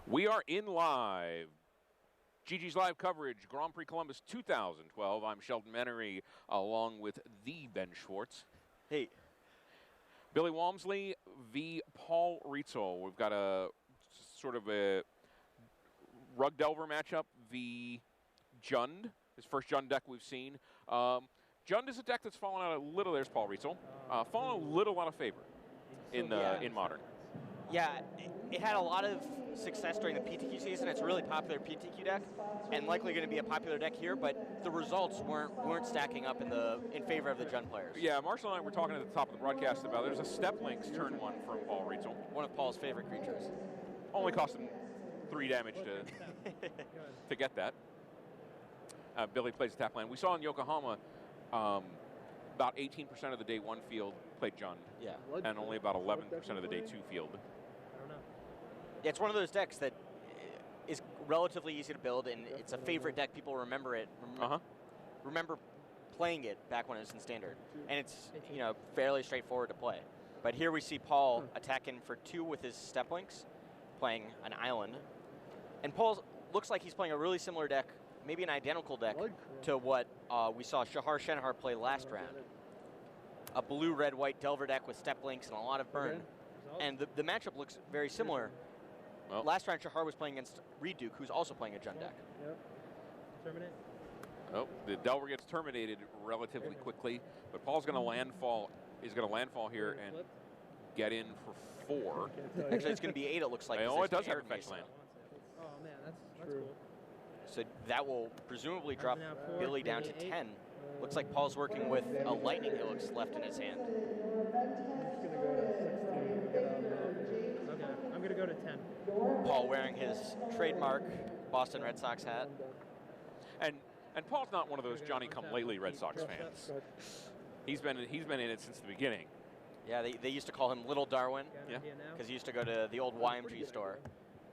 We are in live. GG's live coverage, Grand Prix Columbus 2012. I'm Sheldon Menery, along with the Ben Schwartz. Hey. Billy Walmsley v. Paul Rietzl. We've got a sort of a Rug Delver matchup v. Jund, his first Jund deck we've seen. Jund is a deck that's fallen out a little. There's Paul Rietzl. Fallen a little out of favor in Modern. Yeah, it had a lot of success during the PTQ season. It's a really popular PTQ deck, and likely going to be a popular deck here. But the results weren't stacking up in favor of the Jund players. Yeah, Marshall and I were talking at the top of the broadcast about there's a Step Links turn 1 from Paul Rietzl. One of Paul's favorite creatures. Only cost him 3 damage to get that. Billy plays a tap land. We saw in Yokohama about 18% of the day 1 field played Jund. Yeah. And only about 11% of the day 2 field. Yeah, it's one of those decks that is relatively easy to build, and it's a favorite deck. People remember it. Remember playing it back when it was in Standard, and it's fairly straightforward to play. But here we see Paul attacking for 2 with his Step Links, playing an island, and Paul looks like he's playing a really similar deck, maybe an identical deck to what we saw Shahar Shenhar play last round. A blue, red, white Delver deck with Step Links and a lot of burn, and the matchup looks very similar. Well, last round, Shahar was playing against Reed, who's also playing a Jund deck. Yep. Terminate. Oh, the Delver gets terminated relatively quickly, but Paul's going to landfall. He's going to landfall here and get in for 4. Actually, it's going to be 8. It looks like. Oh, it does have a fetch land. Oh man, that's cool. So that will presumably drop Billy down to 10. Looks like Paul's working with a Lightning Helix left in his hand. Okay, I'm going to go to 10. Paul wearing his trademark Boston Red Sox hat. And Paul's not one of those Johnny-come-lately Red Sox fans. He's been in it since the beginning. Yeah, they used to call him Little Darwin. Yeah. Because he used to go to the old YMG store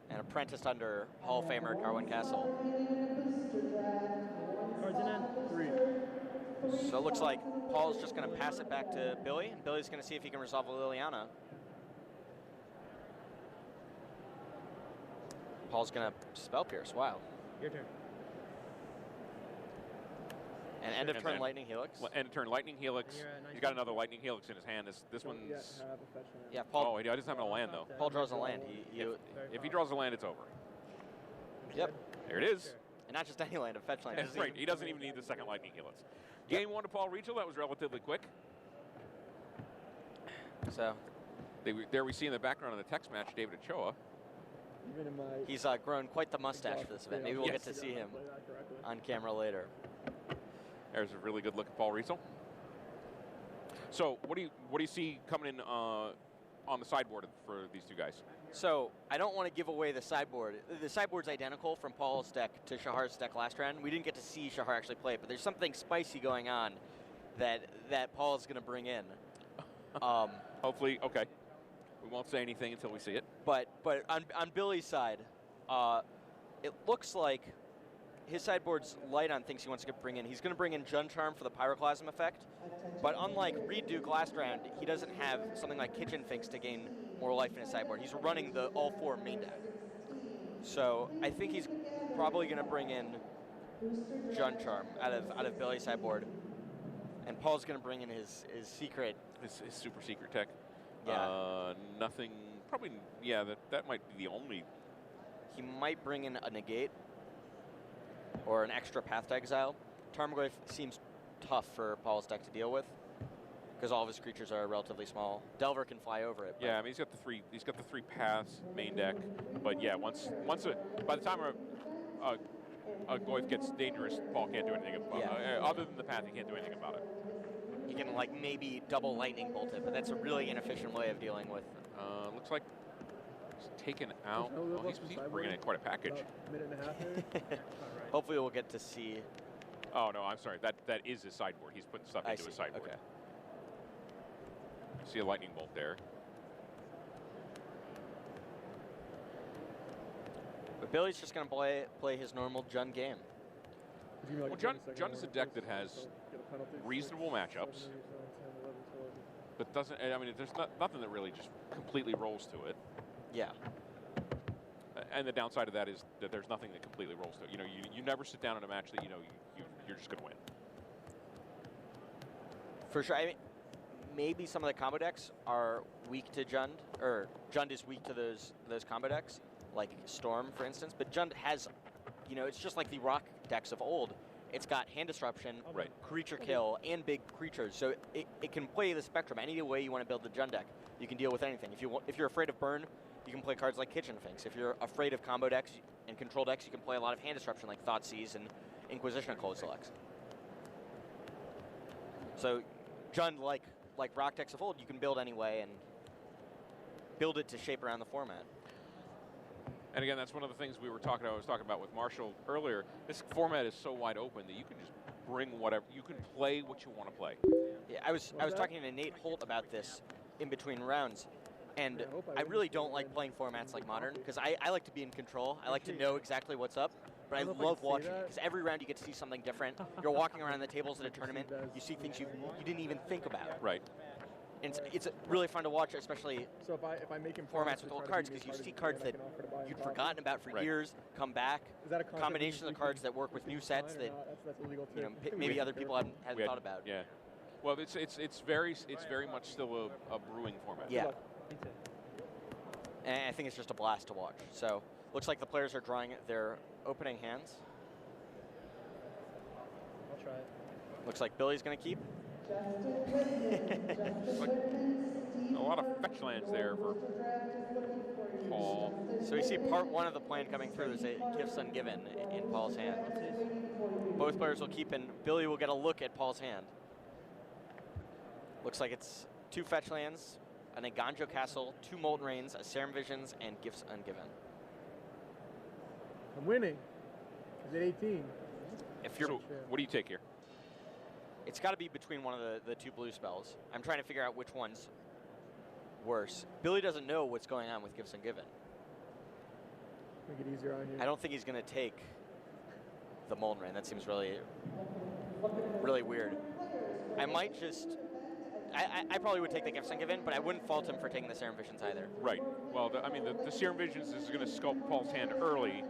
and apprenticed under Hall of Famer Darwin Castle. Cards in hand. 3. So it looks like Paul's just going to pass it back to Billy, and Billy's going to see if he can resolve a Liliana. Paul's going to Spell Pierce. Wow. Your turn. And end of turn Lightning Helix. End of turn Lightning Helix. He's got another Lightning Helix in his hand. This one's. Yeah, Paul. Oh, he doesn't have a land though. Paul draws a land. If he draws a land, it's over. Yep. There it is. And not just any land, a fetch land. That's right. He doesn't even need the second Lightning Helix. Game 1 to Paul Rietzl. That was relatively quick. So. There we see in the background of the text match David Ochoa. He's grown quite the mustache for this event. Maybe we'll get to see him on camera later. There's a really good look at Paul Rietzl. So what do you see coming in on the sideboard for these 2 guys? So I don't want to give away the sideboard. The sideboard's identical from Paul's deck to Shahar's deck last round. We didn't get to see Shahar actually play it, but there's something spicy going on that Paul is going to bring in. Hopefully, okay. We won't say anything until we see it. But on Billy's side, it looks like his sideboard's light on things he wants to bring in. He's going to bring in Jund Charm for the Pyroclasm effect, but unlike Reed Duke last round, he doesn't have something like Kitchen Finks to gain more life in his sideboard. He's running the all 4 main deck. So I think he's probably going to bring in Jund Charm out of Billy's sideboard, and Paul's going to bring in his secret. His super secret tech. Yeah. Nothing, probably, yeah, that might be the only. He might bring in a negate or an extra Path to Exile. Tarmogoyf seems tough for Paul's deck to deal with because all of his creatures are relatively small. Delver can fly over it. Yeah, I mean he's got the 3 paths main deck, but yeah, by the time a Goyf gets dangerous, Paul can't do anything about it. Other than the path, he can't do anything about it. He can maybe double Lightning Bolt it, but that's a really inefficient way of dealing with. Looks like he's taken out. He's bringing in quite a package. Minute and a half here. Hopefully we'll get to see. Oh no, I'm sorry. That is his sideboard. He's putting stuff into his sideboard. Okay. See a Lightning Bolt there. But Billy's just going to play his normal Jund game. Well, Jund is a deck that has reasonable matchups, but doesn't. I mean, there's nothing that really just completely rolls to it. Yeah. And the downside of that is that there's nothing that completely rolls through. You know, you never sit down in a match that you're just going to win. For sure. I mean, maybe some of the combo decks are weak to Jund, or Jund is weak to those combo decks, like Storm, for instance. But Jund has, you know, it's just like the Rock decks of old. It's got hand disruption, Right. creature kill, and big creatures. So it can play the spectrum any way you want to build the Jund deck. You can deal with anything. If you're afraid of burn, you can play cards like Kitchen Finks. If you're afraid of combo decks and control decks, you can play a lot of hand disruption like Thoughtseize and Inquisition of Cold Selects. So Jund, like Rock decks of old, you can build anyway and build it to shape around the format. And again, that's one of the things I was talking about with Marshall earlier. This format is so wide open that you can just bring whatever. You can play what you want to play. Yeah, I was talking to Nate Holt about this in between rounds, and I really don't like playing formats like Modern because I like to be in control. I like to know exactly what's up, but I love watching it because every round you get to see something different. You're walking around the tables at a tournament, you see things you didn't even think about. Right. And it's really fun to watch, especially So if I make him formats with old cards, because you see cards that you'd forgotten about for years come back. Is that a concept Combinations we of can cards that work with new sets that that's illegal too. you know maybe other people hadn't thought about. Yeah. Well, it's very much still a brewing format. Yeah. And I think it's just a blast to watch. So looks like the players are drawing their opening hands. I'll try it. Looks like Billy's going to keep. A lot of fetch lands there for Paul. So we see part one of the plan coming through. There's a Gifts Ungiven in Paul's hand. Both players will keep, and Billy will get a look at Paul's hand. Looks like it's 2 fetch lands, an Aganjo Castle, 2 Molten Rains, a Serum Visions, and Gifts Ungiven. I'm winning. Is it 18? If you're, So, what do you take here? it's got to be between one of the 2 blue spells. I'm trying to figure out which one's worse. Billy doesn't know what's going on with Gifts Ungiven. Make it easier on you. I don't think he's going to take the Molten Rain. That seems really, really weird. I might just... I probably would take the Gifts Ungiven, but I wouldn't fault him for taking the Serum Visions either. Right. Well, the Serum Visions is going to sculpt Paul's hand early.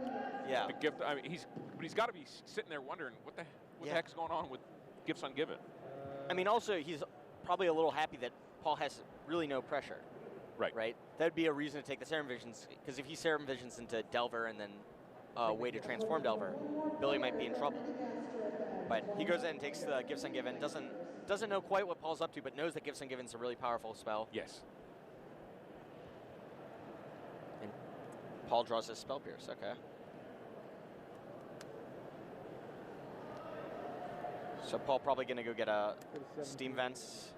Yeah. The gift. I mean, he's got to be sitting there wondering what the heck's going on with Gifts Ungiven. I mean, also, he's probably a little happy that Paul has really no pressure. Right. Right? That would be a reason to take the Serum Visions, because if he Serum Visions into Delver and then a way to transform Delver, Billy might be in trouble. But he goes in and takes the Gifts Ungiven, doesn't know quite what Paul's up to, but knows that Gifts Ungiven's a really powerful spell. Yes. And Paul draws his Spell Pierce, okay. So Paul probably going to go get a Steam Vents,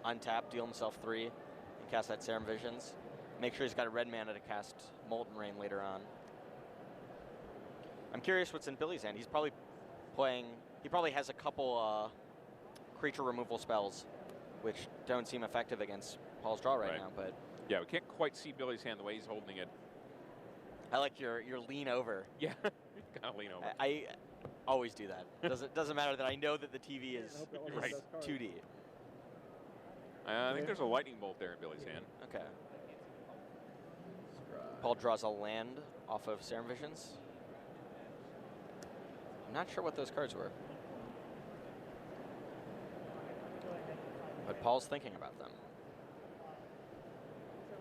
untap, deal himself 3, and cast that Serum Visions. Make sure he's got a red mana to cast Molten Rain later on. I'm curious what's in Billy's hand. He's probably playing, he probably has a couple creature removal spells, which don't seem effective against Paul's draw right now, but... Yeah, we can't quite see Billy's hand the way he's holding it. I like your lean over. Yeah, kind of lean over. I always do that. Doesn't matter that I know that the TV is Right. 2D. I think there's a lightning bolt there in Billy's hand. Okay. Paul draws a land off of Serum Visions. I'm not sure what those cards were. But Paul's thinking about them.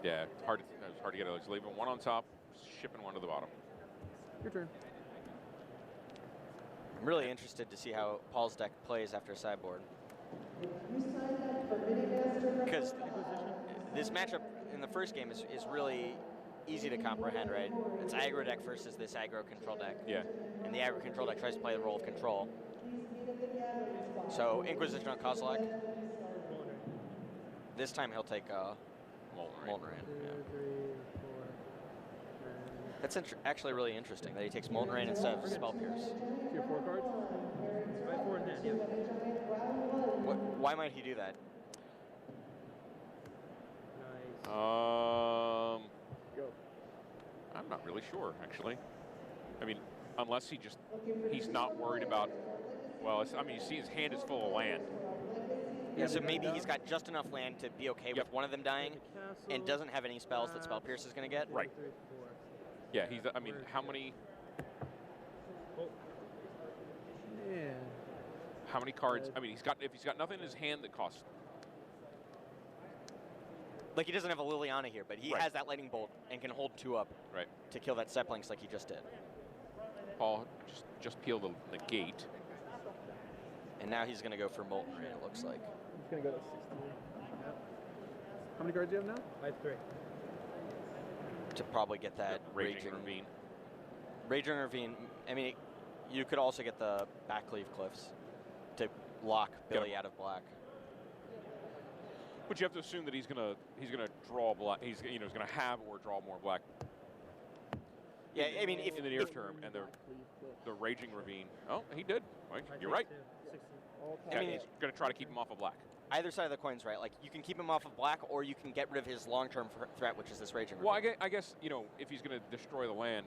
Yeah, it's hard to get. He's leaving one on top, shipping one to the bottom. Your turn. I'm really interested to see how Paul's deck plays after sideboard. Because this matchup in the first game is really easy to comprehend, right? It's aggro deck versus this aggro control deck. Yeah. And the aggro control deck tries to play the role of control. So Inquisition on Kozilek. This time he'll take Molten Rain. Yeah. 2, 3, 4, 5. That's actually really interesting that he takes Molten Rain instead of Spell Pierce. 2 or 4 cards? I have 4 in hand, yeah. Why might he do that? Nice. Go. I'm not really sure, actually. I mean, unless he's not worried about, well, I mean, you see his hand is full of land. Yeah, so maybe he's got just enough land to be okay with one of them dying and doesn't have any spells that Spell Pierce is going to get. Right. Yeah, he's. I mean, how many? Oh, Man. How many cards? I mean, if he's got nothing in his hand that costs. Like he doesn't have a Liliana here, but he Right. has that lightning bolt and can hold 2 up Right. to kill that Steplings like he just did. Paul just peel the gate. And now he's going to go for Molten Rain, it looks like. I'm just going to go to 16. How many cards do you have now? I have 3. To probably get that Raging Ravine. Raging Ravine. I mean, you could also get the Backcleave Cliffs to lock Billy out of black. But you have to assume that he's gonna draw black. He's gonna have or draw more black. Yeah, I mean, in the near term, and the Raging Ravine. Oh, he did. Right. You're right. 16. Yeah, I mean, he's gonna try to keep him off of black. either side of the coin's right. Like, you can keep him off of black, or you can get rid of his long-term threat, which is this Raging Ravine. Well, I guess if he's gonna destroy the land,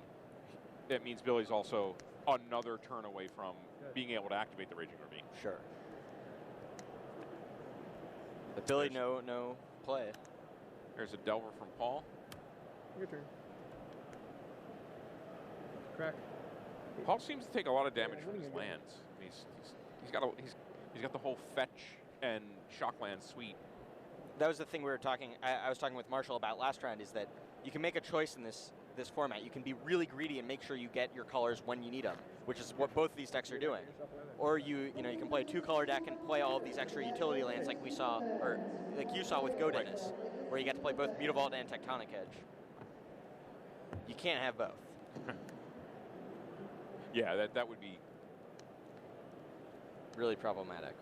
that means Billy's also another turn away from being able to activate the Raging Ravine. Sure. But Billy, no play. There's a Delver from Paul. Your turn. Crack. Paul seems to take a lot of damage from his lands. He's got the whole fetch and shockland suite. That was the thing we were talking. I was talking with Marshall about last round. Is that you can make a choice in this format. You can be really greedy and make sure you get your colors when you need them, which is what both of these decks are doing. Or you can play a 2-color deck and play all of these extra utility lands like we saw, or like you saw with Go Dennis, where you get to play both Mutavault and Tectonic Edge. You can't have both. Yeah, that would be Really problematic.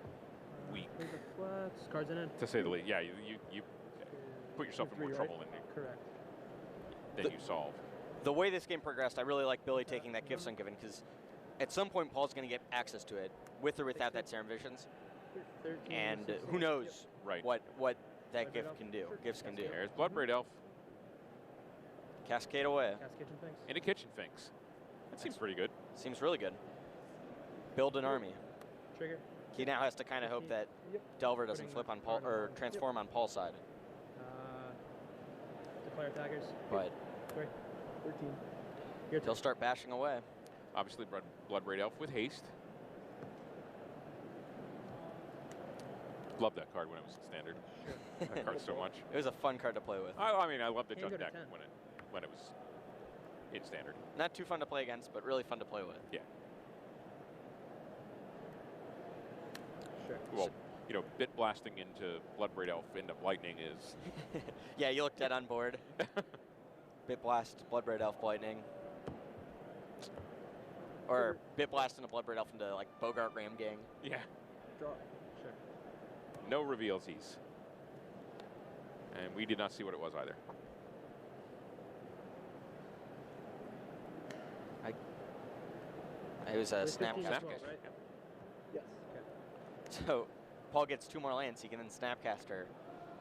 weak, Here's the flats. Cards in it. to say the least. Yeah, you put yourself in more trouble Correct. than you solve. The way this game progressed, I really like Billy taking that Gifts Ungiven, because at some point Paul's going to get access to it, with or without that Serum Visions, 13, and 16. who knows Right. what that gift can do. Gifts can do. There's Bloodbraid Elf Cascade away. Cast kitchen things. in a Kitchen Finks. That seems pretty good. Seems really good. Build an army. Trigger. He now has to kind of hope that Delver doesn't flip on Paul or transform on Paul's side. Declare attackers. But 3. 13. Your he'll turn. start bashing away. Obviously, Bloodbraid Elf with haste. Love that card when it was in Standard. That card so much. It was a fun card to play with. I mean, I love the Can you Junk go to deck 10? when it was in Standard. Not too fun to play against, but really fun to play with. Yeah. Sure. Well, bit blasting into Bloodbraid Elf into Lightning is Yeah, you look dead on board. Bit Blast, Bloodbraid Elf, Lightning. Or Bit Blast into Bloodbraid Elf into like Bogart Ram Gang. yeah. Draw. Sure. No revealsies. And we did not see what it was either. It was a With 15 Snapcaster. as well, right? Yes. So Paul gets 2 more lands. He can then Snapcaster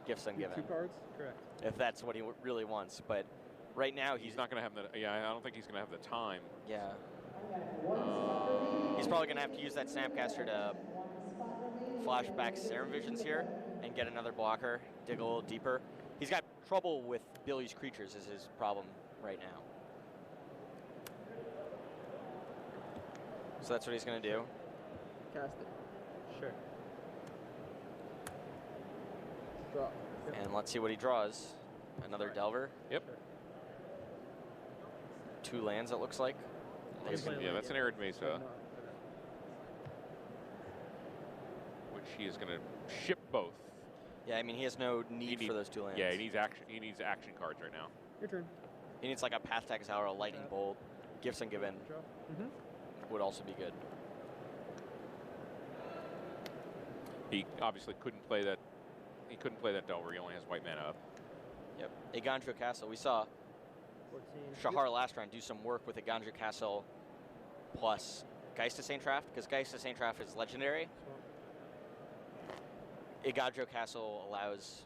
Gifts Two Ungiven cards. Correct. if that's what he really wants. But right now He's not going to have the. Yeah, I don't think he's going to have the time. Yeah. He's probably going to have to use that Snapcaster to flash back Serum Visions here and get another blocker, dig a little deeper. He's got trouble with Billy's creatures is his problem right now. So that's what he's going to do. Cast it. Sure. Draw. And let's see what he draws. Another Delver. Yep. Two lands, it looks like. Yeah, that's an Arid Mesa, which he is going to ship both. Yeah, I mean, he has no need for those 2 lands. Yeah, he needs action. He needs action cards right now. Your turn. He needs like a Path Tag Exile or a Lightning Bolt. Gifts Ungiven Draw. would also be good. He obviously couldn't play that. He couldn't play that Delver. He only has white mana up. Yep. Egandria Castle. We saw 14. Shahar last round do some work with Egandria Castle plus Geist of Saint Traft, because Geist of Saint Traft is legendary. Egandria Castle allows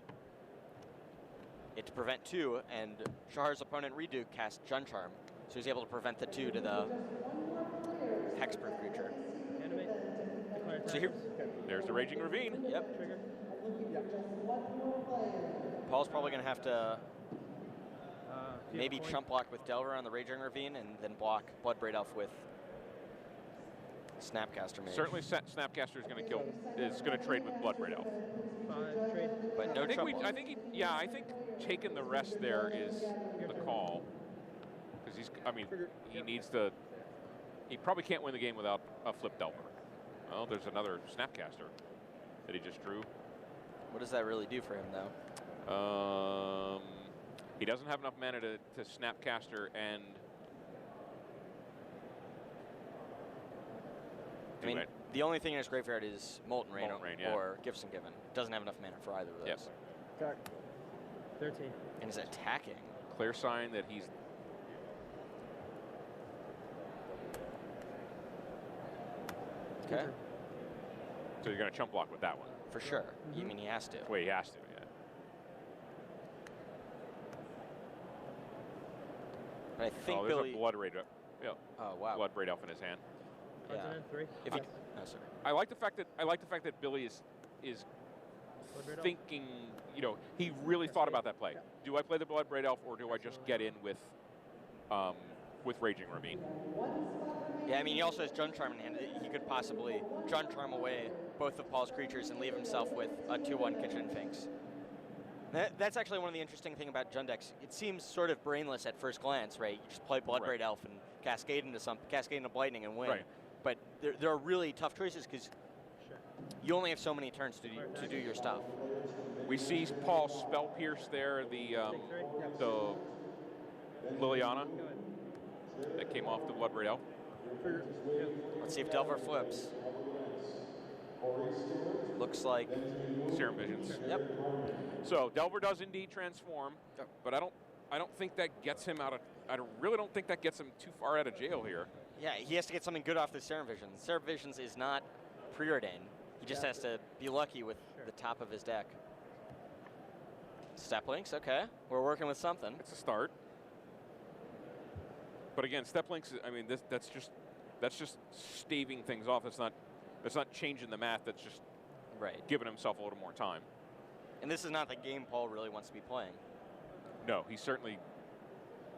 it to prevent 2, and Shahar's opponent Redo cast Jun Charm, so he's able to prevent the 2 to the hexproof creature. Animate. Declare So here- attackers. There's the Raging Ravine. Yep. Trigger. Paul's probably going to have to Maybe chump block with Delver on the Raging Ravine, and then block Bloodbraid Elf with Snapcaster Mage. Certainly, Snapcaster is going to trade with Bloodbraid Elf. 5 trade. But no trouble. I think taking the rest there is the call, because he needs to. He probably can't win the game without a flip Delver. Well, there's another Snapcaster that he just drew. What does that really do for him, though? He doesn't have enough mana to Snapcaster and. I mean, the only thing in his graveyard is Molten Rain, yeah. or Gifts Ungiven. Doesn't have enough mana for either of those. Yes. Attack. 13. And is attacking. Clear sign that he's. Okay. So you're going to chump block with that one. For sure. You mean he has to? Wait, he has to, yeah. But I think there's Billy. a Bloodbraid. Yeah. Oh wow. Bloodbraid Elf in his hand. Yeah. 3. If he, no, sorry. I like the fact that Billy is thinking. He really thought about that play. Do I play the Bloodbraid Elf or do I just get in with Raging Ravine? Yeah, I mean, he also has Jund Charm in hand. He could possibly Jund Charm away both of Paul's creatures and leave himself with a 2/1 Kitchen Finks. That's actually one of the interesting things about Jund decks. It seems sort of brainless at first glance, right? You just play Bloodbraid Elf and cascade into Lightning and win. Right. But there are really tough choices because you only have so many turns to do your stuff. We see Paul spell pierce there, the Liliana that came off the Bloodbraid Elf. Let's see if Delver flips. Looks like Serum Visions. Yep. So Delver does indeed transform, but I don't think that gets him out of. I really don't think that gets him too far out of jail here. Yeah, he has to get something good off the Serum Visions. Serum Visions is not preordained. He just has to be lucky with the top of his deck. Step links, okay. We're working with something. It's a start. But again, step links. I mean, that's just staving things off. That's not changing the math. That's just giving himself a little more time. And this is not the game Paul really wants to be playing. No, he certainly.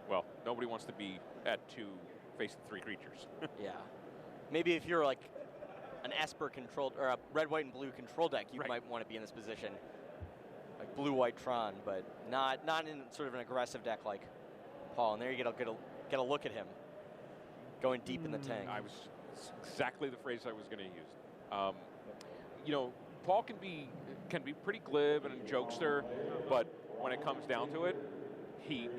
Well, nobody wants to be at 2 facing 3 creatures. Yeah. Maybe if you're like an Esper controlled or a red, white, and blue control deck, you might want to be in this position, like blue, white Tron, but not in sort of an aggressive deck like Paul. And there you get a look at him going deep in the tank. It's exactly the phrase I was going to use. Paul can be pretty glib and a jokester, but when it comes down to it, he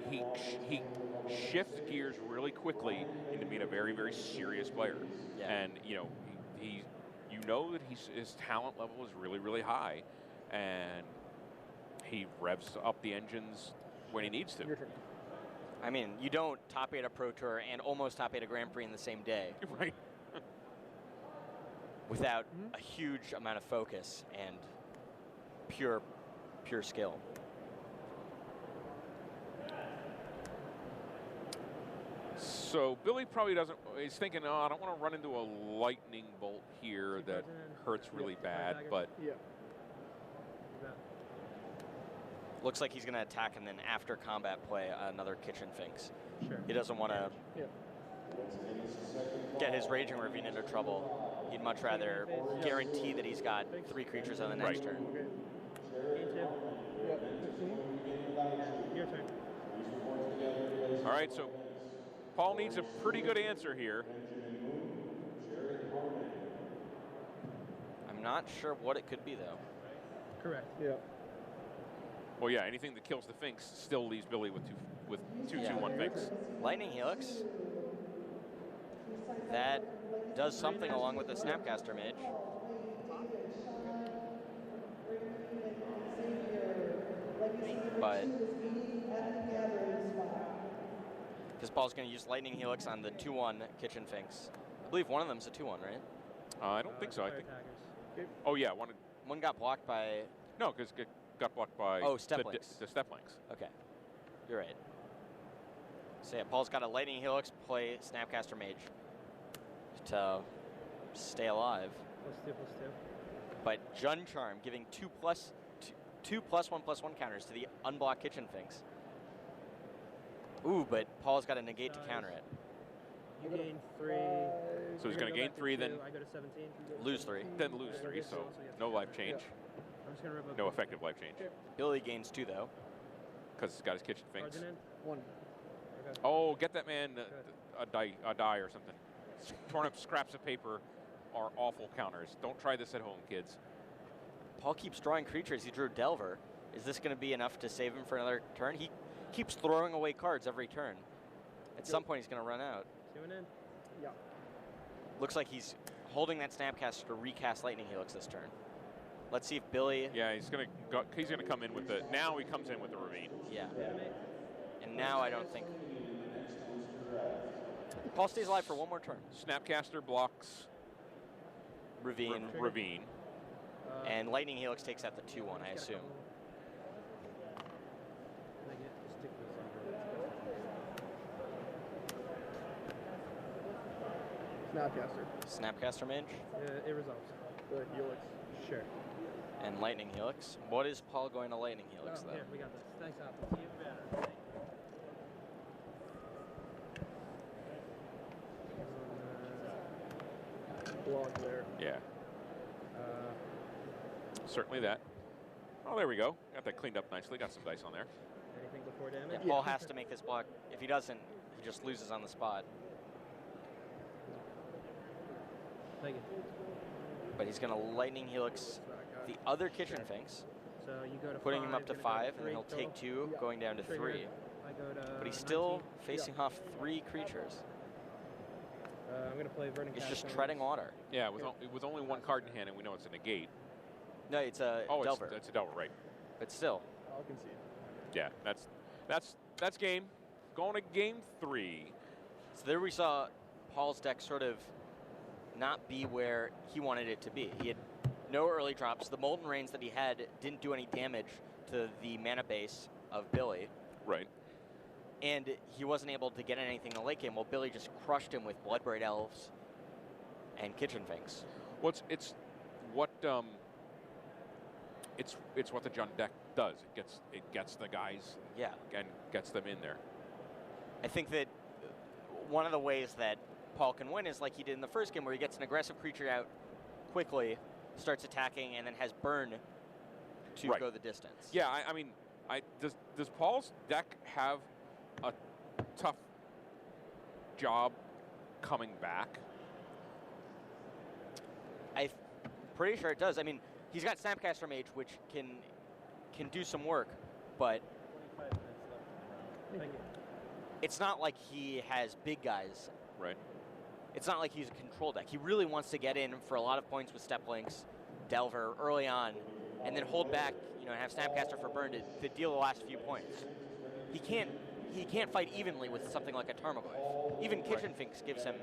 shifts gears really quickly into being a very, very serious player. Yeah. And that his talent level is really, really high, and he revs up the engines when he needs to. I mean, you don't top 8 a Pro Tour and almost top 8 a Grand Prix in the same day. Right. Without a huge amount of focus and pure skill. So Billy probably doesn't. He's thinking, I don't want to run into a lightning bolt here that hurts really bad. But looks like he's going to attack and then after combat play another Kitchen Finks. Sure. He doesn't want to get his Raging Ravine into trouble. He'd much rather guarantee that he's got 3 creatures on the next turn. Your turn. All right, so Paul needs a pretty good answer here. I'm not sure what it could be, though. Correct. Yeah. Well, yeah, anything that kills the Finks still leaves Billy with two 2/1 Finks. Lightning Helix. That does something along with the Snapcaster Mage. But because Paul's going to use Lightning Helix on the 2/1 Kitchen Finks. I believe one of them's a 2/1, right? I don't think so. I think. Attackers. Oh yeah, One got blocked by. No, because it got blocked by Step Links. the step links. Okay, you're right. So yeah, Paul's got a Lightning Helix, play Snapcaster Mage to stay alive. +2/+2. But Jund Charm giving 2+1/+1 counters to the unblocked Kitchen Finks. Ooh, but Paul's got a negate to counter it. You gain 3. So he's going to gain 3, then I go to 17. Lose 3. then lose 3, so no life change. I'm just going to remove No effective life change. Billy gains 2, though. Because he's got his kitchen cards finks. in. 1. Okay. Oh, get that man a die or something. Torn up scraps of paper are awful counters. Don't try this at home, kids. Paul keeps drawing creatures. He drew Delver. Is this going to be enough to save him for another turn? He keeps throwing away cards every turn. At some point, he's going to run out. 2 and in. Yeah. Looks like he's holding that Snapcaster to recast Lightning Helix this turn. Let's see if Billy. Yeah, he's gonna come in with the. Now he comes in with the Ravine. Yeah. And now I don't think. Paul stays alive for one more turn. Snapcaster blocks Ravine. Ravine. And Lightning Helix takes out the 2-1, I assume. Snapcaster. Snapcaster Mage. It resolves. The Helix. Sure. And Lightning Helix. What is Paul going to Lightning Helix, though? Here, we got this. Thanks, Apple. Blog there. Yeah. Certainly that. Oh, there we go. Got that cleaned up nicely. Got some dice on there. Anything before damage? Yeah, Paul has to make this block. If he doesn't, he just loses on the spot. Thank you. But he's going to Lightning Helix the other Kitchen Finks, So you go to putting 5, him up to gonna go 5, and then 3 he'll total. take 2, going down to Trigger. 3. I go to But he's still 19. facing off 3 creatures. I'm going to play Verdant He's Cast just on treading this. water. Yeah, with only 1 card in hand, and we know it's a negate. No, it's a Oh, Delver. it's a Delver, right? But still, I'll concede. Yeah, that's game. Going to game 3. so there we saw Paul's deck sort of not be where he wanted it to be. He had no early drops. The Molten Rains that he had didn't do any damage to the mana base of Billy. Right. And he wasn't able to get anything in the late game. Well, Billy just crushed him with Bloodbraid Elves and Kitchen Finks. Well, it's what the Jund deck does. It gets the guys Yeah. and gets them in there. I think that one of the ways that Paul can win is like he did in the first game, where he gets an aggressive creature out quickly, starts attacking, and then has burn to Right. go the distance. Yeah, I mean, does Paul's deck have a tough job coming back? I'm pretty sure it does. I mean, he's got Snapcaster Mage, which can do some work, but 25 minutes left. Thank you. it's not like he has big guys. Right. It's not like he's a control deck. He really wants to get in for a lot of points with Step Links, Delver early on, and then hold back, and have Snapcaster for burn to deal the last few points. He can't fight evenly with something like a Tarmogoyf. Even Kitchen Finks gives him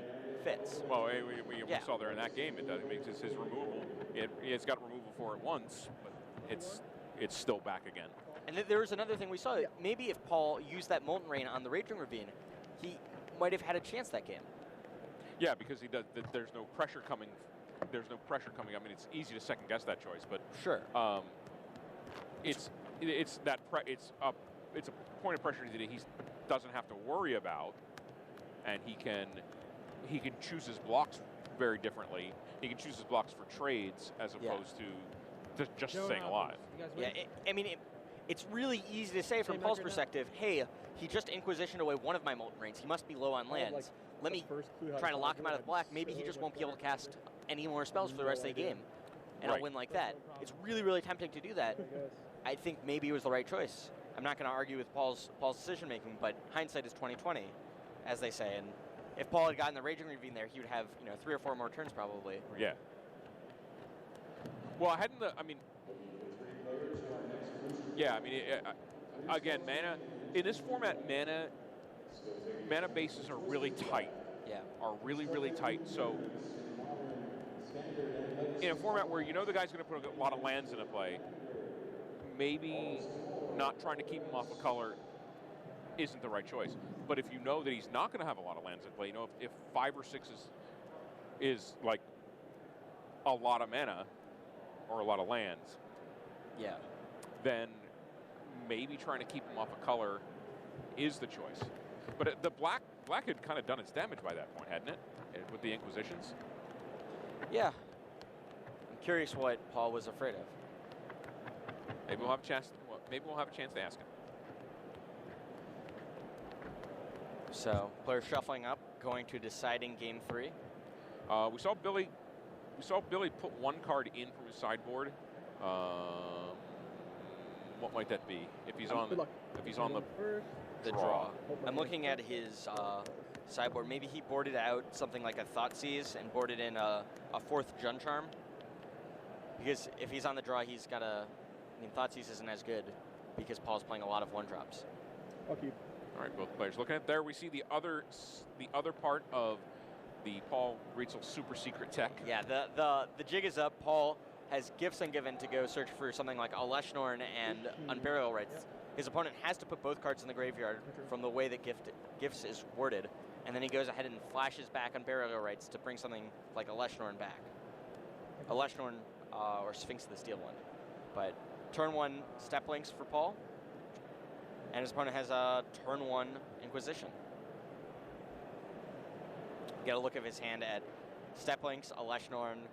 fits. Well, we Yeah. saw there in that game. It makes his removal. It's got removal for it once, but it's still back again. And there was another thing we saw. Maybe if Paul used that Molten Rain on the Raging Ravine, he might have had a chance that game. Yeah, because he does. There's no pressure coming. There's no pressure coming. I mean, it's easy to second guess that choice, but Sure. it's a point of pressure that he doesn't have to worry about, and he can choose his blocks very differently. He can choose his blocks for trades as opposed to just staying alive. You guys Yeah, win? it's really easy to say from Same Paul's record now? perspective, hey, he just Inquisitioned away one of my Molten Rains. He must be low on lands. Let me try to lock him out of the black. Maybe he just won't be able to cast any more spells for the rest of the game. And I'll Right. win like that. It's really, really tempting to do that. I think maybe it was the right choice. I'm not going to argue with Paul's decision making, but hindsight is 20/20, as they say. And if Paul had gotten the Raging Ravine there, he would have 3 or 4 more turns probably. Yeah. Well, again, mana in this format, mana bases are really tight. Yeah. Are really, really tight. So in a format where the guy's going to put a lot of lands into play, maybe not trying to keep him off of color isn't the right choice. But if you know that he's not going to have a lot of lands in play, if 5 or 6 is like a lot of mana or a lot of lands, Yeah. then maybe trying to keep him off of color is the choice. But the black had kind of done its damage by that point, hadn't it? With the Inquisitions. Yeah. I'm curious what Paul was afraid of. Maybe we'll have a chance. Maybe we'll have a chance to ask him. So players shuffling up, going to deciding game 3. We saw Billy put one card in from his sideboard. What might that be? If he's on the draw. I'm looking at his sideboard. Maybe he boarded out something like a Thoughtseize and boarded in a 4th Jund Charm. Because if he's on the draw, he's got a. I mean, Thoughtseize isn't as good because Paul's playing a lot of 1-drops. Okay. All right, both players looking at there. We see the other part of the Paul Rietzl super secret tech. Yeah, the jig is up. Paul has Gifts Ungiven to go search for something like a Leshnorn and Unburial Rites. His opponent has to put both cards in the graveyard from the way that Gifts is worded, and then he goes ahead and flashes back Unburial Rites to bring something like a Leshnorn back. A Leshnorn or Sphinx of the Steel one. But turn 1 Step Links for Paul, and his opponent has a turn 1 Inquisition. Get a look of his hand at Step Links, a Leshnorn,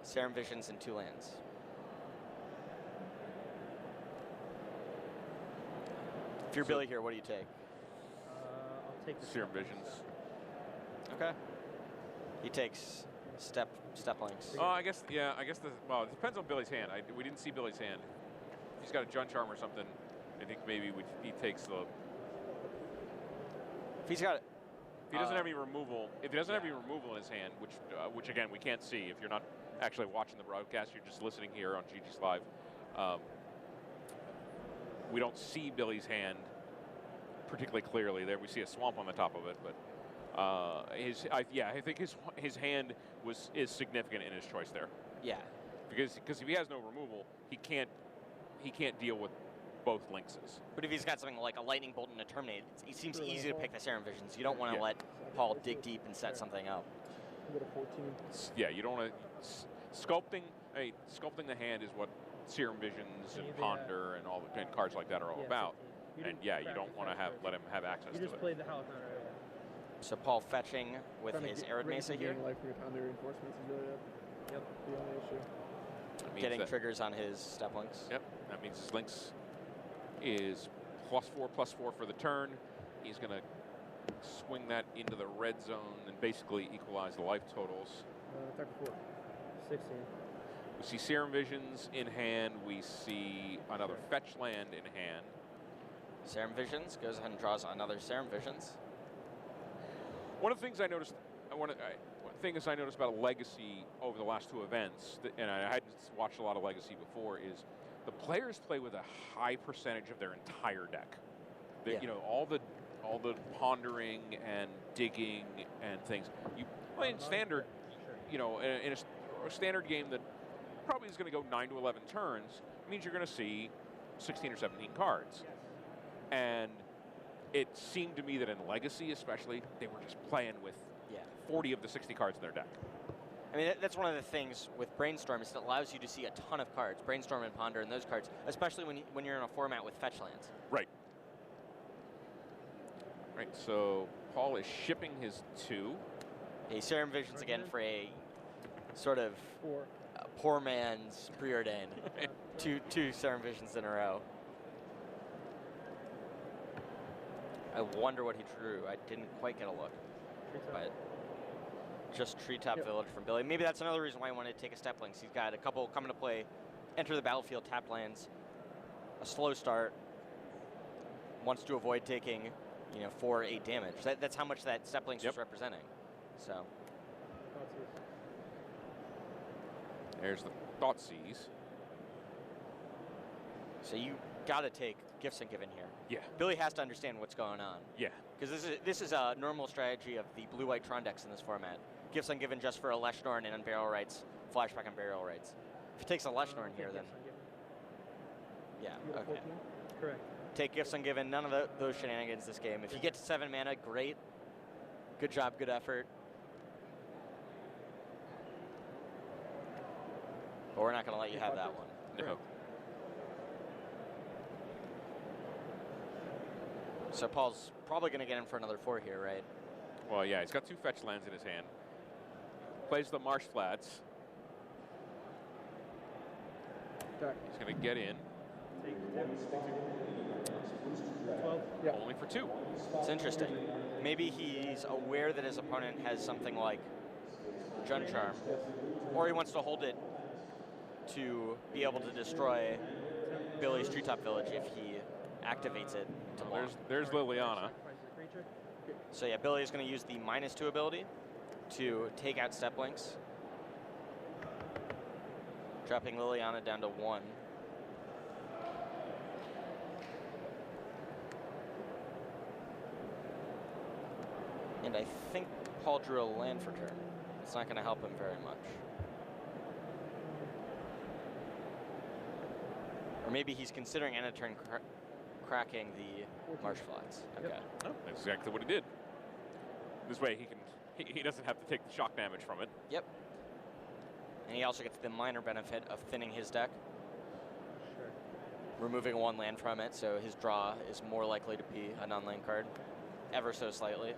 Serum Visions, and 2 lands. If you're Billy here, what do you take? I'll take the Serum Visions. Okay. He takes Step Links. Oh, I guess well, it depends on Billy's hand. We didn't see Billy's hand. If he's got a Jund Charm or something, I think maybe he takes the. If he's got. If he doesn't have any removal, in his hand, which again we can't see if you're not actually watching the broadcast, you're just listening here on GG's Live. We don't see Billy's hand particularly clearly. There we see a swamp on the top of it, but I think his hand is significant in his choice there. Yeah. Because if he has no removal, he can't deal with both Linkses. But if he's got something like a Lightning Bolt and a Terminate, it seems easy to pick the Serum Visions. You don't want to let Paul dig deep and set something up. Yeah, you don't want to sculpting the hand is what Serum Visions and Ponder and all and cards like that are all about. And yeah, you don't want to let him have access to it. You just played the Halcyon earlier. So Paul fetching with his Arid Mesa here. Yep. Getting triggers on his Step Links. Yep, that means his Links is +4/+4 for the turn. He's going to swing that into the red zone and basically equalize the life totals. 16. We see Serum Visions in hand. We see another fetch land in hand. Serum Visions goes ahead and draws another Serum Visions. One of the things I noticed, one thing I noticed about Legacy over the last 2 events, and I hadn't watched a lot of Legacy before, is the players play with a high percentage of their entire deck. You know, all the pondering and digging and things. You play in standard, you know, in a standard game that probably is going to go 9 to 11 turns. It means you're going to see 16 or 17 cards, and it seemed to me that in Legacy, especially, they were just playing with 40 of the 60 cards in their deck. I mean, that's one of the things with Brainstorm is it allows you to see a ton of cards, Brainstorm and Ponder and those cards, especially when you're in a format with fetch lands. Right. Right, so Paul is shipping his 2. A Serum Visions again for a sort of poor man's preordained. two Serum Visions in a row. I wonder what he drew. I didn't quite get a look. But just Treetop Village from Billy. Maybe that's another reason why I wanted to take a Step Links. He's got a couple coming to play. Enter the battlefield, tapped lands. A slow start. Wants to avoid taking, 4 or 8 damage. That's how much that Step Links was representing. So. There's the Thoughtseize. So you got to take Gifts Ungiven here. Yeah. Billy has to understand what's going on. Yeah. Because this is a normal strategy of the blue-white Tron decks in this format. Gifts Ungiven just for a Leshnorn and Unburial Rites, flashback Unburial Rites. If he takes a Leshnorn here, then... Yeah, okay. Correct. Take Gifts Ungiven, none of those shenanigans this game. If you get to 7 mana, great. Good job, good effort. But we're not going to let you have that one. No. So Paul's probably going to get in for another 4 here, right? Well, yeah, he's got 2 fetch lands in his hand. Plays the marsh flats. Attack. He's going to get in. Take 12. Yeah. Only for 2. It's interesting. Maybe he's aware that his opponent has something like Jund Charm, or he wants to hold it to be able to destroy Billy's Treetop Village if he activates it to block. There's Liliana. Sacrifice the creature. So yeah, Billy is going to use the -2 ability to take out Step Links, dropping Liliana down to 1. And I think Paul drew a land for turn. It's not going to help him very much. Or maybe he's considering end of turn cracking the marsh flats. Okay. Oh, that's exactly what he did. This way he doesn't have to take the shock damage from it. Yep. And he also gets the minor benefit of thinning his deck, Sure. removing 1 land from it, so his draw is more likely to be a non-land card, ever so slightly.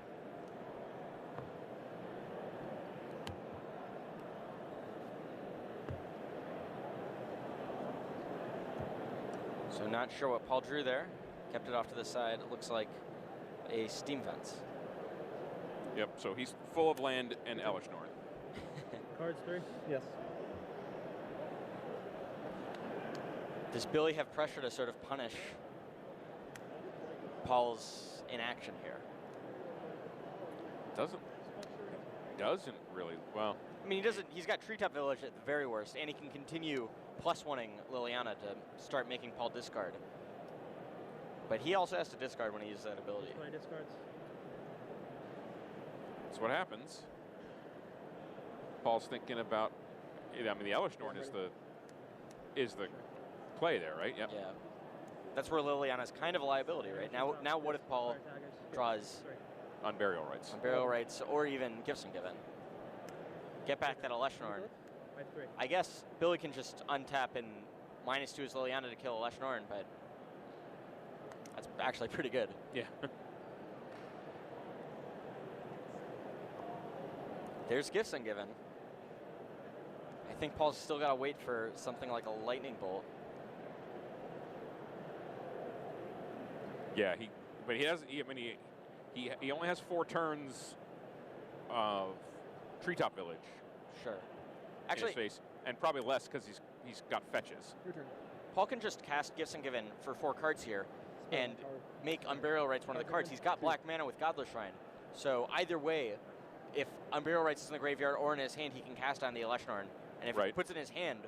So not sure what Paul drew there. Kept it off to the side. It looks like a steam fence. Yep, so he's full of land and Elish North. Cards 3. Yes. Does Billy have pressure to sort of punish Paul's inaction here? Doesn't really. Well, I mean, he doesn't. He's got Treetop Village at the very worst, and he can continue +1ing Liliana to start making Paul discard. But he also has to discard when he uses that ability. Play discards. that's what happens. Paul's thinking about. I mean, the Elish North is the play there, right? Yep. Yeah. That's where Liliana's kind of a liability, right? Now what if Paul Fire taggers. draws On burial rights. on burial rights or even Gifts Ungiven? Get back that Eleshnorn. By 3. I guess Billy can just untap and -2 his Liliana to kill Eleshnorn, but that's actually pretty good. Yeah. There's Gifts Ungiven. I think Paul's still got to wait for something like a lightning bolt. Yeah. But he has. I mean, he only has 4 turns of Treetop Village Sure. in Actually, his face, and probably less because he's got fetches. Your turn. Paul can just cast Gifts Ungiven for 4 cards here Spell and card. make Unburial Rights one of the cards. He's got black mana with Godless Shrine. So either way, if Unburial Rights is in the graveyard or in his hand, he can cast on the Eleshnorn. And if he Right. puts it in his hand,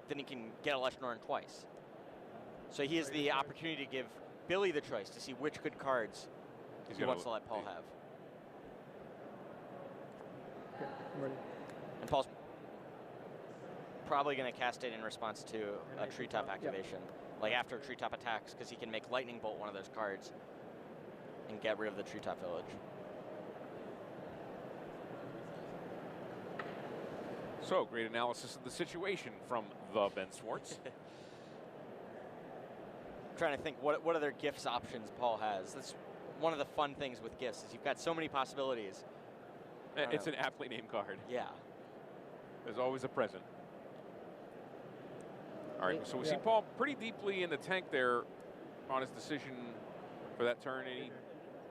then he can get Eleshnorn twice. So he has the opportunity to give Billy the choice to see which good cards he gonna wants to let Paul have. Okay, I'm ready. And Paul's probably going to cast it in response to a Treetop activation. Like after Treetop attacks, because he can make Lightning Bolt one of those cards and get rid of the Treetop Village. So, great analysis of the situation from the Ben Swartz. Trying to think what other gifts options Paul has. That's one of the fun things with gifts is you've got so many possibilities. It's an aptly named card. Yeah. There's always a present. All right, so we see Paul pretty deeply in the tank there on his decision for that turn, and he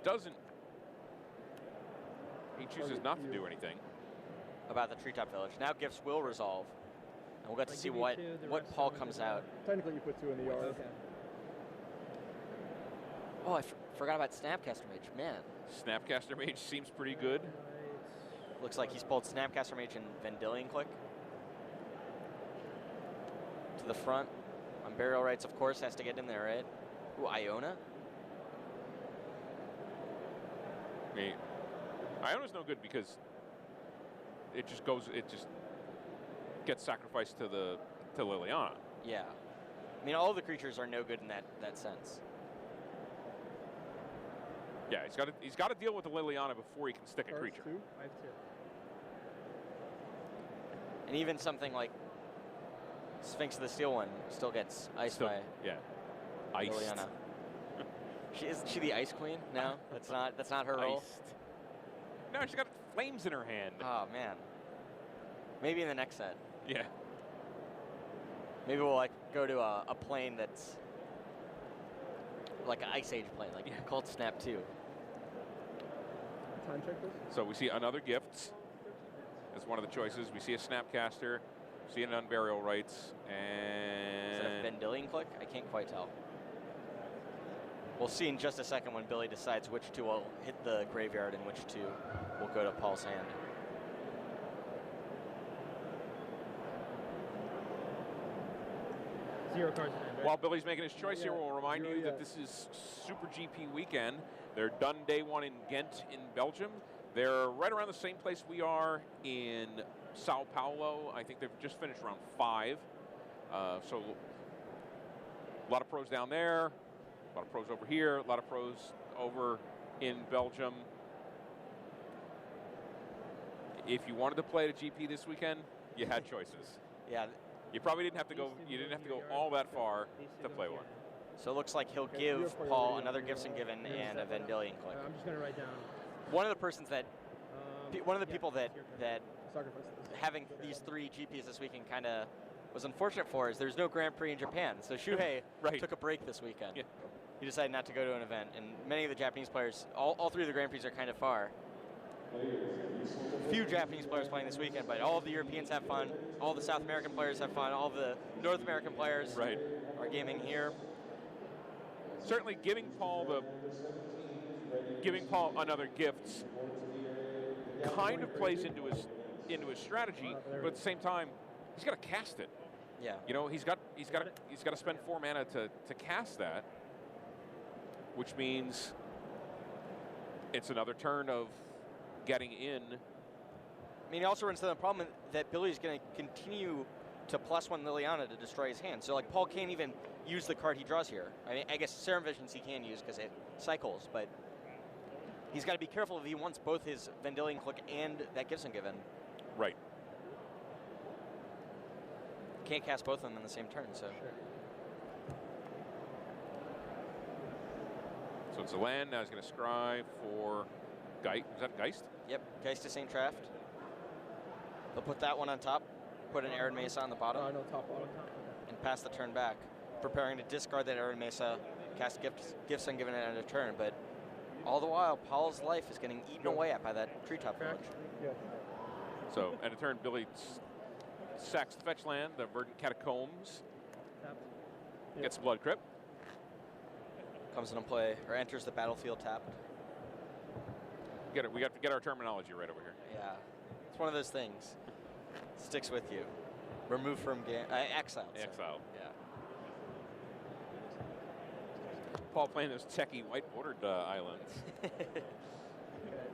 doesn't. He chooses not to do anything. About the Treetop Village. Now gifts will resolve. And we'll get to I see give you what 2, the what rest Paul of them comes is out. Technically, you put 2 in the yard. Okay. Oh, I forgot about Snapcaster Mage. Man. Snapcaster Mage seems pretty good. Looks like he's pulled Snapcaster Mage and Vendilion Click. To the front. On Burial Rights, of course, has to get in there, right? Ooh, Iona? Iona's no good because it just gets sacrificed to Liliana. Yeah. I mean, all the creatures are no good in that sense. Yeah, he's got to deal with the Liliana before he can stick a Cards, creature. 2. 5-2. And even something like Sphinx of the Steel One still gets iced by Yeah. Iced. Liliana. Isn't she the Ice Queen? No, that's not her role. Iced. No, she's got flames in her hand. Oh man. Maybe in the next set. Yeah. Maybe we'll like go to a plane that's like an Ice Age plane, like called Snap 2. Time check this. So we see another gifts as one of the choices. We see a Snapcaster, see an Unburial Rites, Is and that a Vendilion click? I can't quite tell. We'll see in just a second when Billy decides which two will hit the graveyard and which two will go to Paul's hand. Zero cards in hand, right? while Billy's making his choice here, Yeah. we'll remind you that this is Super GP weekend. They're done day one in Ghent in Belgium. They're right around the same place we are in Sao Paulo. I think they've just finished around 5. So a lot of pros down there, a lot of pros over here, a lot of pros over in Belgium. If you wanted to play at a GP this weekend, you had choices. Yeah. You probably didn't have to go. You didn't have to go all that far to play one. So it looks like he'll give Paul another Gifts and Given and a Vendilion click. I'm just gonna write down. One of the persons that, one of the yeah, people that it's your turn. Sacrifice this. having these 3 GPs this weekend kind of was unfortunate for is there's no Grand Prix in Japan. So Shuhei Right. took a break this weekend. Yeah. He decided not to go to an event, and many of the Japanese players, all 3 of the Grand Prix are kind of far. Few Japanese players playing this weekend, but all of the Europeans have fun. All the South American players have fun. All of the North American players Right. are gaming here. Certainly, giving Paul another gift kind of plays into his strategy, but at the same time, he's got to cast it. Yeah. You know, he's got to spend 4 mana to cast that, which means it's another turn of getting in. I mean, he also runs into the problem that Billy's going to continue to +1 Liliana to destroy his hand. So, like, Paul can't even use the card he draws here. I mean, I guess Serum Visions he can use because it cycles, but he's got to be careful if he wants both his Vendilion Click and that Gifts and Given. Right. Can't cast both of them in the same turn, so. Sure. So it's a land. Now he's going to scry for Geist. Is that Geist? Yep, Geist to Saint Traft. They'll put that one on top, put an Arid Mesa on the bottom, No, top bottom. and pass the turn back. Preparing to discard that Arid Mesa, cast Gifts and Given it at a turn, but all the while, Paul's life is getting eaten away at by that Treetop Village. Yeah. So at a turn, Billy sacks the fetch land, the Verdant Catacombs, Tapped. gets a Blood Crypt. Comes into play, or enters the battlefield tapped. We got to get our terminology right over here. Yeah, it's one of those things. Sticks with you. Removed from game, exiled. sorry. Exiled. Yeah. Paul playing those techie white bordered islands. Okay,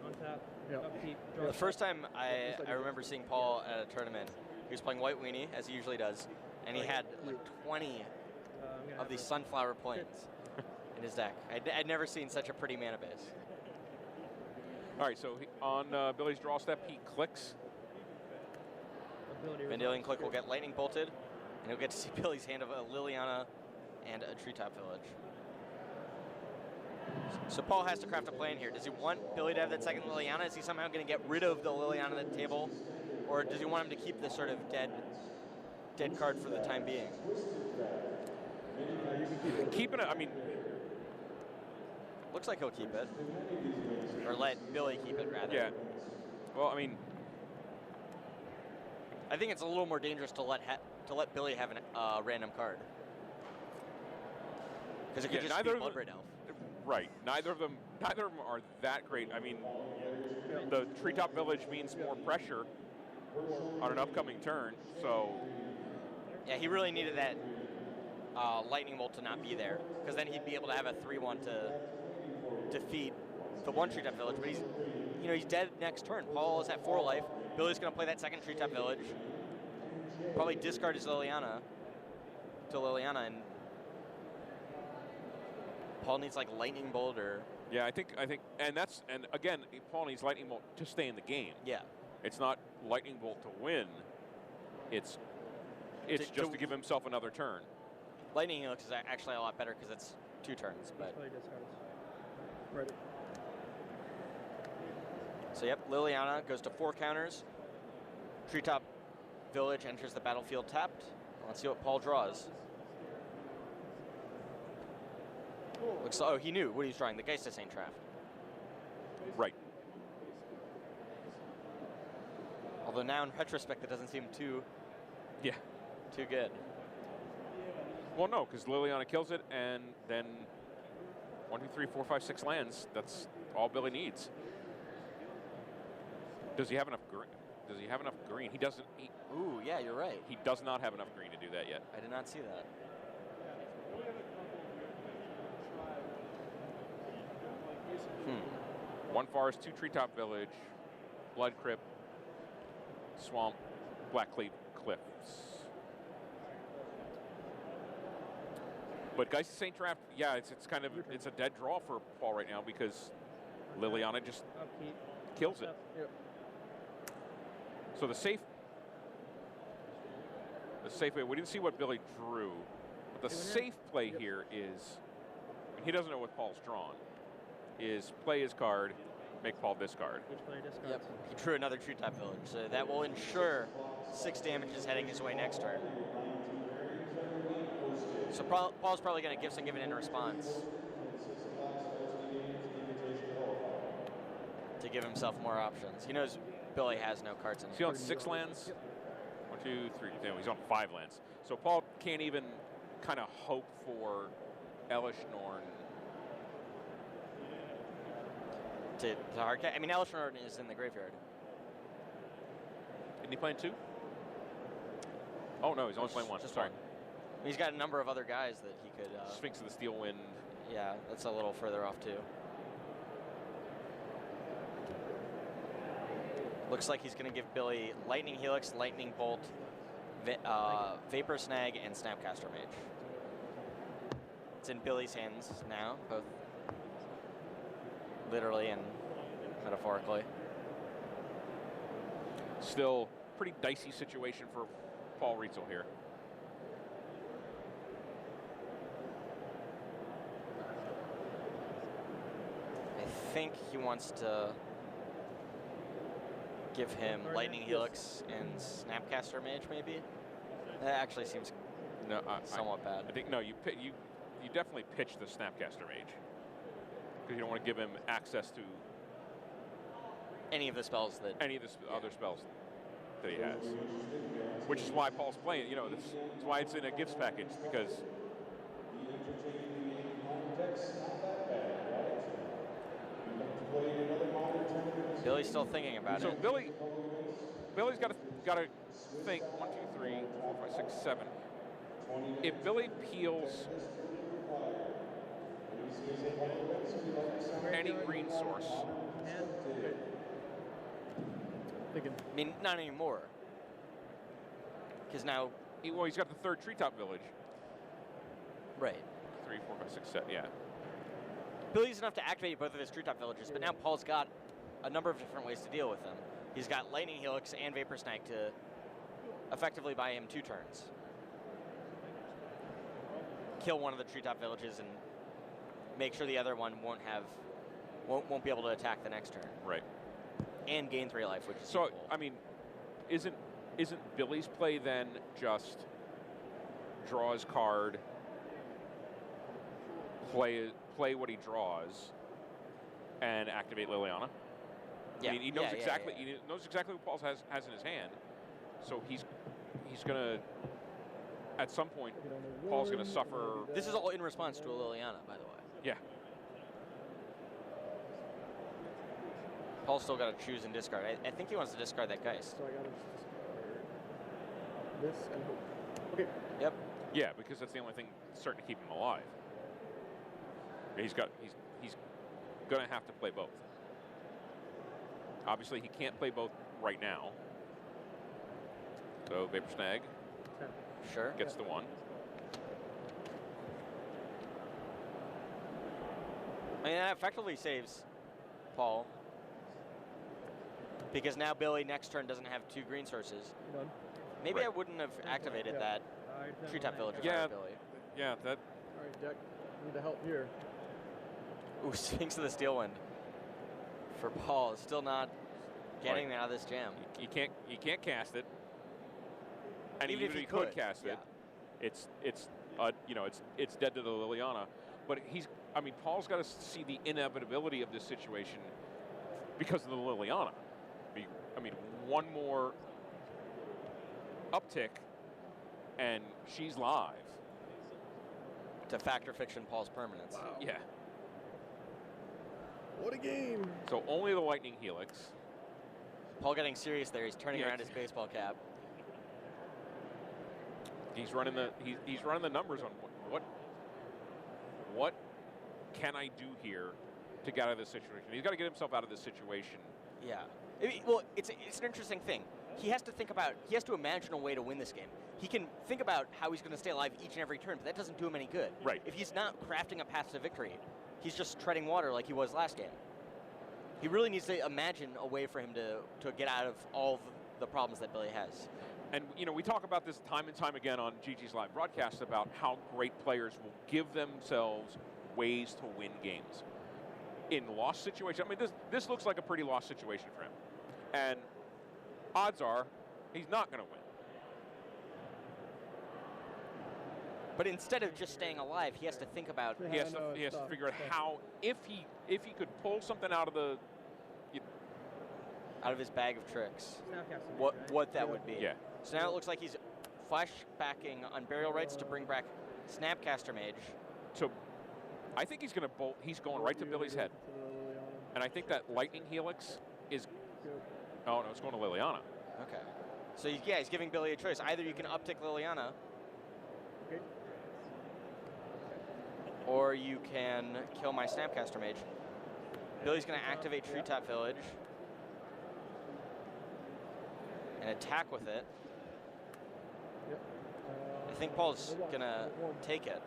untap. Yeah. Upkeep. The first time I remember seeing Paul at a tournament, he was playing White Weenie, as he usually does, and he had like 20 of these sunflower plains in his deck. I'd never seen such a pretty mana base. All right, so on Billy's draw step, he clicks. Vendilion Click will get Lightning Bolted, and he'll get to see Billy's hand of a Liliana and a Treetop Village. So Paul has to craft a plan here. Does he want Billy to have that second Liliana? Is he somehow going to get rid of the Liliana on the table? Or does he want him to keep this sort of dead card for the time being? Keeping it, I mean, Looks like he'll keep it. Or let Billy keep it, rather. yeah. Well, I mean, I think it's a little more dangerous to let Billy have a random card. Because it could Yeah, just be neither of Bloodbraid Elf. right. Neither of them are that great. I mean, the Treetop Village means more pressure on an upcoming turn. So Yeah, he really needed that Lightning Bolt to not be there, because then he'd be able to have a 3-1 to defeat the 1 Treetop Village. But he's dead next turn. Paul is at 4 life. Billy's going to play that second Treetop Village. Probably discard his Liliana to Liliana, and Paul needs like Lightning Bolt or yeah, I think, and again, Paul needs Lightning Bolt to stay in the game. yeah. It's not Lightning Bolt to win. It's just to give himself another turn. Lightning Helix is actually a lot better because it's 2 turns, but Play discards. Ready. So yep, Liliana goes to 4 counters. Treetop Village enters the battlefield tapped. Let's see what Paul draws. Looks oh, he knew what he was drawing, the Geistessaint Draft. Right. Although now in retrospect, that doesn't seem too Yeah. good. Well, no, because Liliana kills it, and then 1, 2, 3, 4, 5, 6 lands. That's all Billy needs. Does he have enough green? Does he have enough green? He doesn't. Ooh, yeah, you're right. He does not have enough green to do that yet. I did not see that. One forest, 2 treetop village, blood crypt, swamp, blackcleave cliffs. But Geistessaint Draft, yeah, it's kind of it's a dead draw for Paul right now because Liliana just Upkeep. kills it. Yep. So the safe way, we didn't see what Billy drew, but the safe play here is, and he doesn't know what Paul's drawn, is play his card, make Paul discard. Each player discards. Yep, he drew another Treetop Village, so that will ensure 6 damages heading his way next turn. So Paul's probably going to give Ungiven in response to give himself more options. He knows Billy has no cards in Is he hand. on 6 lands? 1, 2, 3. No, he's on 5 lands. So Paul can't even kind of hope for Elish Norn. To hard I mean, Elish Norn is in the graveyard. Isn't he playing 2? Oh no, he's only playing 1. Just Sorry. one. He's got a number of other guys that he could. Sphinx of the Steel Wind. Yeah, that's a little further off too. Looks like he's going to give Billy Lightning Helix, Lightning Bolt, Vapor Snag, and Snapcaster Mage. It's in Billy's hands now, both literally and metaphorically. Still pretty dicey situation for Paul Rietzl here. I think he wants to give him Lightning Helix and Snapcaster Mage, maybe? That actually seems No, somewhat bad. I think no. You definitely pitch the Snapcaster Mage because you don't want to give him access to Any of the spells that... any of the other spells that he has, which is why Paul's playing. You know, that's why it's in a gifts package because. Billy's still thinking about So it. Billy's got to think 1, 2, 3, 4, 5, 6, 7. If Billy peels any green source, Thinking. I mean, not anymore. Because now... he's got the 3rd treetop village. Right. 3, 4, 5, 6, 7. Yeah. Billy's enough to activate both of his treetop villages, but now Paul's got a number of different ways to deal with them. He's got Lightning Helix and Vapor Snag to effectively buy him 2 turns. Kill one of the treetop villages and make sure the other one won't be able to attack the next turn. Right. And gain 3 life, which is So cool. I mean, isn't Billy's play then just draw his card, play what he draws, and activate Liliana? Yeah. I mean, he knows exactly yeah. he knows exactly what Paul has in his hand, so he's gonna at some point Paul's gonna suffer. This is all in response to a Liliana, by the way. Yeah. Paul's still got to choose and discard. I think he wants to discard that Geist. So I gotta discard this and hope. Okay. Yep. Yeah, because that's the only thing starting to keep him alive. He's gonna have to play both. Obviously, he can't play both right now. So Vapor Snag Sure. gets the 1. I mean, that effectively saves Paul. Because now Billy next turn doesn't have 2 green sources. None. Maybe Right. I wouldn't have activated Yeah. that Treetop Village if I Yeah. were Billy. Yeah, that All right, Jack. Need the help here. Ooh, Sphinx of the Steel Wind for Paul. Still not getting out of this jam. You can't cast it. And Even if he he could could, cast it, yeah. it's dead to the Liliana. But Paul's got to see the inevitability of this situation because of the Liliana. One more uptick, and she's live. To factor fiction Paul's permanence. Wow. Yeah. What a game. So only the Lightning Helix. Paul getting serious there. He's turning Yeah. around his baseball cap. He's running the numbers on what can I do here to get out of this situation. He's got to get himself out of this situation. Yeah. It's an interesting thing. He has to imagine a way to win this game. He can think about how he's going to stay alive each and every turn, but that doesn't do him any good. Right. If he's not crafting a path to victory, he's just treading water like he was last game. He really needs to imagine a way for him to get out of all of the problems that Billy has. And, we talk about this time and time again on GG's live broadcast about how great players will give themselves ways to win games. In lost situations, this looks like a pretty lost situation for him. And odds are he's not going to win. But instead of just staying alive, he has to think about... He has to figure out how, if he could pull something out of the... out of his bag of tricks, Snapcasting, what that would be. Yeah. So now it looks like he's flashbacking on Burial Rites to bring back Snapcaster Mage. So I think he's going to bolt. He's going right to Billy's head. And I think that Lightning Helix is... Oh, no, it's going to Liliana. Okay. So, he's giving Billy a choice. Either you can uptick Liliana, Okay. or you can kill my Snapcaster Mage. Billy's going to activate Treetop Village and attack with it. Yep. I think Paul's going to take it.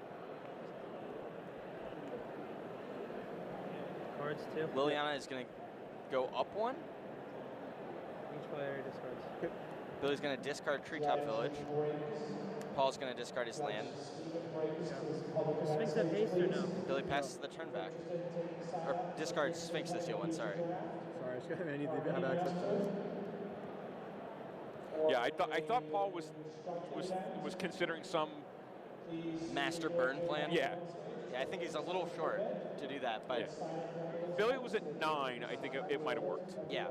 Cards too. Liliana is going to go up one. Each player discards. Billy's going to discard Treetop Village. Paul's going to discard his land. Does Sphinx have haste or no? Billy passes the turn back. Or discards Sphinx this one, sorry. Sorry, I need to have access to this. Yeah, I thought Paul was considering some... Master burn plan? Yeah. Yeah, I think he's a little short to do that, but... Yeah. Billy was at 9. I think it might have worked. Yeah.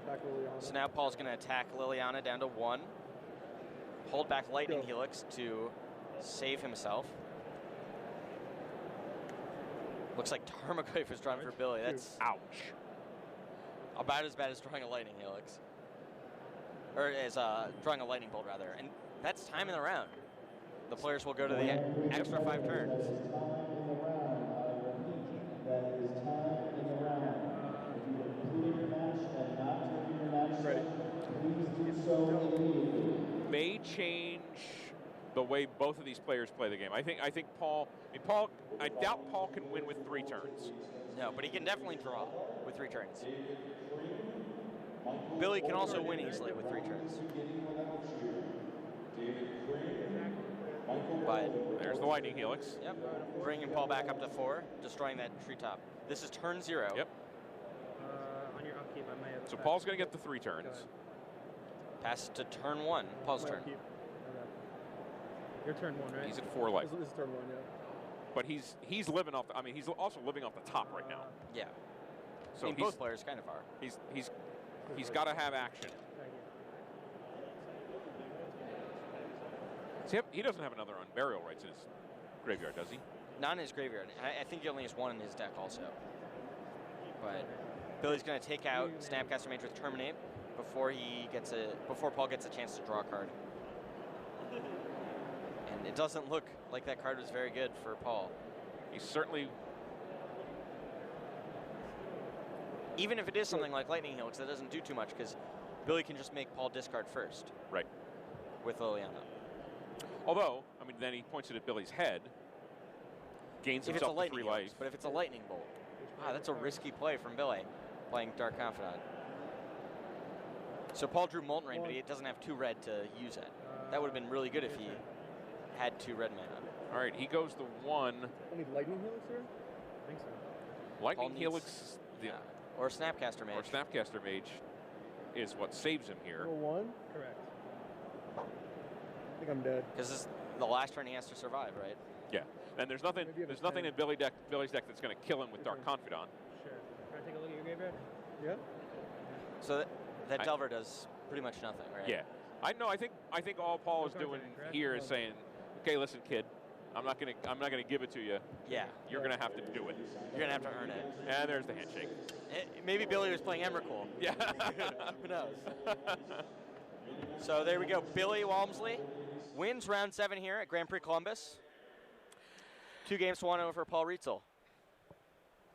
Attack Liliana. So now Paul's going to attack Liliana down to 1. Hold back Lightning Helix to save himself. Looks like Tarmogoyf was drawn for Billy. That's Ouch. about as bad as drawing a Lightning Helix. Or as drawing a Lightning Bolt, rather. And that's time in the round. The players will go to the extra 5 turns. Ready. May change the way both of these players play the game. I think Paul. I doubt Paul can win with 3 turns. No, but he can definitely draw with 3 turns. Billy can also win easily with 3 turns. But There's the Lightning Helix. yep, bringing Paul back up to 4, destroying that treetop. This is turn 0. Yep. On your upkeep, I may have. So Paul's going to get the 3 turns. Pass to turn 1. Paul's turn. Keep. Your turn 1, right? He's at 4 life. This is turn 1, yeah. But he's living off. He's also living off the top right now. Yeah. So I mean, both players kind of are. he's got to have action. See, he doesn't have another Unburial Rites in his graveyard, does he? Not in his graveyard. I think he only has 1 in his deck also. But Billy's going to take out Snapcaster Mage with Terminate before Paul gets a chance to draw a card. And it doesn't look like that card was very good for Paul. He's certainly... Even if it is something like Lightning Helix, that doesn't do too much because Billy can just make Paul discard first. Right. With Liliana. Although, then he points it at Billy's head, gains If it's a himself to Lightning 3 life. Helix, but if it's a Lightning Bolt, wow, that's a risky play from Billy, playing Dark Confidant. So Paul drew Molten Rain, but he doesn't have 2 red to use it. That would have been really good if he had 2 red mana. All right, he goes the 1. Only lightning helix there? I think so. Lightning Paul needs- Helix Yeah. Or Snapcaster Mage. or Snapcaster Mage is what saves him here. Roll 1. Correct. I think I'm dead. Because this is the last turn he has to survive, right? Yeah, and there's nothing Maybe you have a there's nothing 10. in Billy's deck that's going to kill him with Dark Confidant. Sure. Can I take a look at your graveyard? Yeah? So that I- Delver does pretty much nothing, right? Yeah, I think all Paul is No cards doing in it, correct? here is saying, okay, listen, kid, I'm not gonna give it to you. Yeah. You're gonna have to do it. You're going to have to earn it. And there's the handshake. Maybe Billy was playing Emrakul. Yeah. Who knows? So there we go. Billy Walmsley wins round 7 here at Grand Prix Columbus. 2 games to 1 over Paul Rietzl.